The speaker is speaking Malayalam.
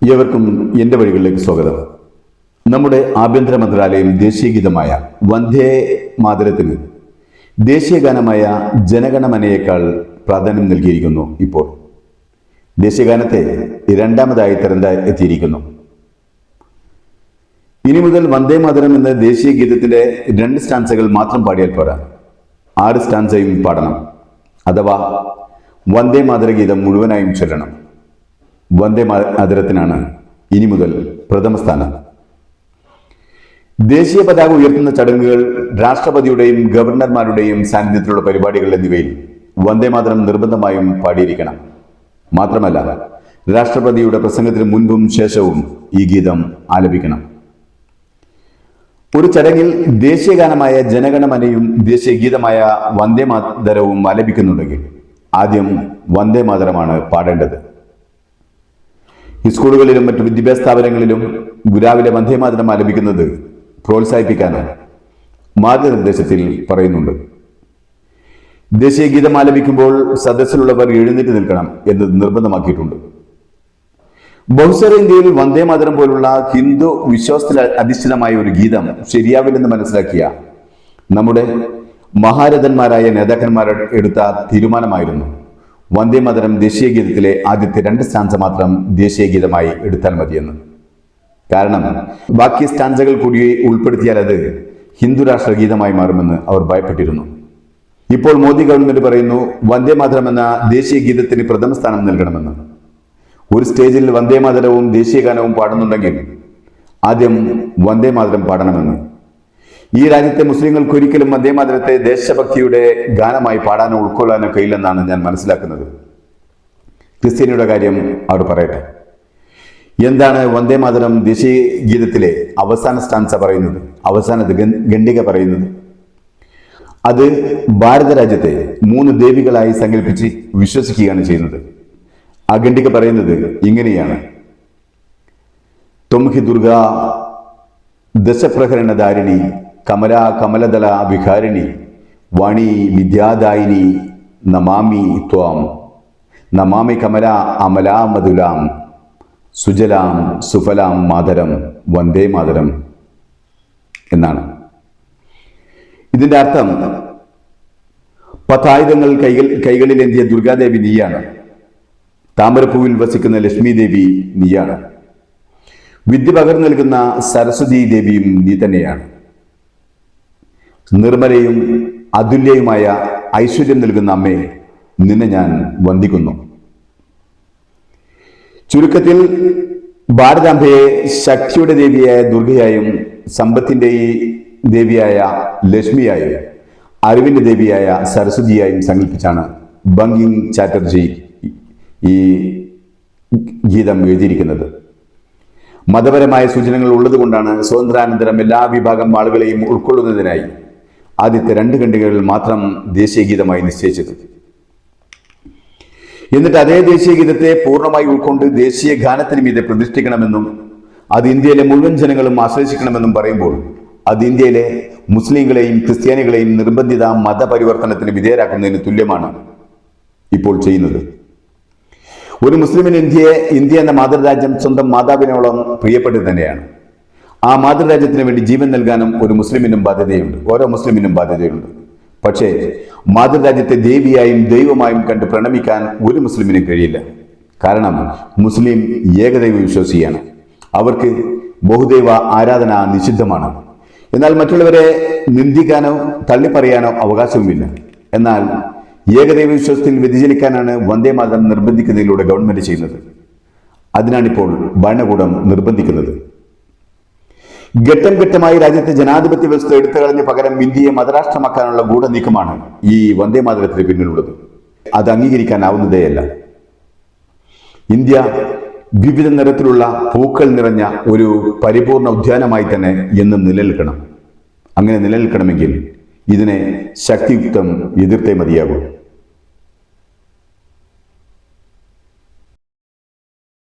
ഏവർക്കും എൻ്റെ വഴികളിലേക്ക് സ്വാഗതം. നമ്മുടെ ആഭ്യന്തര മന്ത്രാലയം ദേശീയഗീതമായ വന്ദേ മാതരത്തിന് ദേശീയഗാനമായ ജനഗണമനയേക്കാൾ പ്രാധാന്യം നൽകിയിരിക്കുന്നു. ഇപ്പോൾ ദേശീയഗാനത്തെ രണ്ടാമതായി എത്തിയിരിക്കുന്നു. ഇനി മുതൽ വന്ദേ മാതരം എന്ന ദേശീയ ഗീതത്തിന്റെ 2 സ്റ്റാൻസകൾ മാത്രം പാടിയാൽ പോരാ, 6 സ്റ്റാൻസയും പാടണം. അഥവാ വന്ദേ മാതര ഗീതം മുഴുവനായും ചൊല്ലണം. വന്ദേ മാതരത്തിനാണ് ഇനി മുതൽ പ്രഥമ സ്ഥാനം. ദേശീയ പതാക ഉയർത്തുന്ന ചടങ്ങുകൾ, രാഷ്ട്രപതിയുടെയും ഗവർണർമാരുടെയും സാന്നിധ്യത്തിലുള്ള പരിപാടികൾ എന്നിവയിൽ വന്ദേ മാതരം നിർബന്ധമായും പാടിയിരിക്കണം. മാത്രമല്ല, രാഷ്ട്രപതിയുടെ പ്രസംഗത്തിന് മുൻപും ശേഷവും ഈ ഗീതം ആലപിക്കണം. ഒരു ചടങ്ങിൽ ദേശീയഗാനമായ ജനഗണമനയും ദേശീയ ഗീതമായ വന്ദേ മാതരവും ആലപിക്കുന്നുണ്ടെങ്കിൽ ആദ്യം വന്ദേ മാതരമാണ് പാടേണ്ടത്. സ്കൂളുകളിലും മറ്റു വിദ്യാഭ്യാസ സ്ഥാപനങ്ങളിലും രാവിലെ വന്ദേ മാതരം ആലപിക്കുന്നത് പ്രോത്സാഹിപ്പിക്കാനാണ് മാർഗനിർദ്ദേശത്തിൽ പറയുന്നുണ്ട്. ദേശീയ ഗീതം ആലപിക്കുമ്പോൾ സദസ്സിലുള്ളവർ എഴുന്നേറ്റ് നിൽക്കണം എന്ന് നിർബന്ധമാക്കിയിട്ടുണ്ട്. ബഹുസ്വര ഇന്ത്യയിൽ വന്ദേ മാതരം പോലുള്ള ഹിന്ദു വിശ്വാസത്തിൽ അധിഷ്ഠിതമായ ഒരു ഗീതം ശരിയാവില്ലെന്ന് മനസ്സിലാക്കിയ നമ്മുടെ മഹാരഥന്മാരായ നേതാക്കന്മാർ എടുത്ത തീരുമാനമായിരുന്നു വന്ദേ മാതരം ദേശീയ ഗീതത്തിലെ ആദ്യത്തെ 2 സ്റ്റാൻസ മാത്രം ദേശീയ ഗീതമായി എടുത്താൽ മതിയെന്ന്. കാരണം ബാക്കി സ്റ്റാൻസകൾ കൂടി ഉൾപ്പെടുത്തിയാൽ അത് ഹിന്ദു രാഷ്ട്ര ഗീതമായി മാറുമെന്ന് അവർ ഭയപ്പെട്ടിരുന്നു. ഇപ്പോൾ മോദി ഗവൺമെന്റ് പറയുന്നു വന്ദേ മാതരം എന്ന ദേശീയ ഗീതത്തിന് പ്രഥമ സ്ഥാനം നൽകണമെന്ന്. ഒരു സ്റ്റേജിൽ വന്ദേ മാതരവും ദേശീയ ഗാനവും പാടുന്നുണ്ടെങ്കിൽ ആദ്യം വന്ദേ മാതരം പാടണമെന്ന്. ഈ രാജ്യത്തെ മുസ്ലിങ്ങൾക്ക് ഒരിക്കലും വന്ദേ മാതരത്തെ ദേശഭക്തിയുടെ ഗാനമായി പാടാനോ ഉൾക്കൊള്ളാനോ കഴിയില്ലെന്നാണ് ഞാൻ മനസ്സിലാക്കുന്നത്. ക്രിസ്ത്യാനിയുടെ കാര്യം അവർ പറയട്ടെ. എന്താണ് വന്ദേ മാതരം ദേശീയ ഗീതത്തിലെ അവസാന സ്റ്റാൻസ പറയുന്നത്, അവസാനത്തെ ഖണ്ഡിക പറയുന്നത്? അത് ഭാരത രാജ്യത്തെ 3 ദേവികളായി സങ്കല്പിച്ച് വിശ്വസിക്കുകയാണ് ചെയ്യുന്നത്. ആ ഖണ്ഡിക പറയുന്നത് ഇങ്ങനെയാണ്: ത്വം ഹി ദുർഗ ദശപ്രഹരണധാരിണി കമലാ കമലദള വിഹാരിണി വാണി വിദ്യാദായിനി നമാമി ത്വാം നമാമി കമല അമലാ മധുലാം സുജലാം സുഫലാം മാതരം വന്ദേ മാതരം എന്നാണ്. ഇതിന്റെ അർത്ഥം 10 ആയുധങ്ങൾ കൈകളിലേന്തിയ ദുർഗാദേവി നീയാണ്, താമരപ്പൂവിൽ വസിക്കുന്ന ലക്ഷ്മി ദേവി നീയാണ്, വിദ്യ പകർന്നു നൽകുന്ന സരസ്വതി ദേവിയും നീ തന്നെയാണ്, നിർമ്മലയും അതുല്യയുമായ ഐശ്വര്യം നൽകുന്ന അമ്മേ, നിന്നെ ഞാൻ വന്ദിക്കുന്നു. ചുരുക്കത്തിൽ ഭാരതാംബയെ ശക്തിയുടെ ദേവിയായ ദുർഗയായും സമ്പത്തിന്റെ ദേവിയായ ലക്ഷ്മിയായും അറിവിന്റെ ദേവിയായ സരസ്വതിയായും സങ്കല്പിച്ചാണ് ബങ്കിം ചാറ്റർജി ഈ ഗീതം എഴുതിയിരിക്കുന്നത്. മതപരമായ സൂചനകൾ ഉള്ളതുകൊണ്ടാണ് സ്വാതന്ത്ര്യാനന്തരം എല്ലാ വിഭാഗം ആളുകളെയും ഉൾക്കൊള്ളുന്നതിനായി ആദ്യത്തെ 2 ഖണ്ഡികകൾ മാത്രം ദേശീയ ഗീതമായി നിശ്ചയിച്ചത്. എന്നിട്ട് അതേ ദേശീയ ഗീതത്തെ പൂർണ്ണമായി ഉൾക്കൊണ്ട് ദേശീയ ഗാനത്തിന് മീതെ പ്രതിഷ്ഠിക്കണമെന്നും അത് ഇന്ത്യയിലെ മുഴുവൻ ജനങ്ങളും ആശ്രയിക്കണമെന്നും പറയുമ്പോൾ അത് ഇന്ത്യയിലെ മുസ്ലിങ്ങളെയും ക്രിസ്ത്യാനികളെയും നിർബന്ധിത മതപരിവർത്തനത്തിന് വിധേയരാക്കുന്നതിന് തുല്യമാണ് ഇപ്പോൾ ചെയ്യുന്നത്. ഒരു മുസ്ലിമിന് ഇന്ത്യ എന്ന മാതൃരാജ്യം സ്വന്തം മാതാവിനോളം പ്രിയപ്പെട്ടത് തന്നെയാണ്. ആ മാതൃരാജ്യത്തിന് വേണ്ടി ജീവൻ നൽകാനും ഒരു മുസ്ലിമിനും ബാധ്യതയുണ്ട്, ഓരോ മുസ്ലിമിനും ബാധ്യതയുണ്ട്. പക്ഷേ മാതൃരാജ്യത്തെ ദേവിയായും ദൈവമായും കണ്ട് പ്രണമിക്കാൻ ഒരു മുസ്ലിമിനും കഴിയില്ല. കാരണം മുസ്ലിം ഏകദൈവ വിശ്വാസിയാണ്. അവർക്ക് ബഹുദൈവ ആരാധന നിഷിദ്ധമാണ്. എന്നാൽ മറ്റുള്ളവരെ നിന്ദിക്കാനോ തള്ളിപ്പറയാനോ അവകാശവുമില്ല. എന്നാൽ ഏകദൈവ വിശ്വാസത്തിൽ വ്യതിചലിക്കാനാണ് വന്ദേ മാതരം നിർബന്ധിക്കുന്നതിലൂടെ ഗവൺമെന്റ് ചെയ്യുന്നത്. അതിനാണിപ്പോൾ ഭരണകൂടം നിർബന്ധിക്കുന്നത്. ഘട്ടം ഘട്ടമായി രാജ്യത്തെ ജനാധിപത്യ വ്യവസ്ഥ എടുത്തുകളഞ്ഞ് പകരം ഇന്ത്യയെ മതരാഷ്ട്രമാക്കാനുള്ള ഗൂഢനീക്കമാണ് ഈ വന്ദേ മാതരത്തിന് പിന്നിലുള്ളത്. അത് അംഗീകരിക്കാനാവുന്നതേയല്ല. ഇന്ത്യ വിവിധ നിറത്തിലുള്ള പൂക്കൾ നിറഞ്ഞ ഒരു പരിപൂർണ ഉദ്യാനമായി തന്നെ എന്നും നിലനിൽക്കണം. അങ്ങനെ നിലനിൽക്കണമെങ്കിൽ ഇതിനെ ശക്തിയുക്തം എതിർത്തേ മതിയാകും.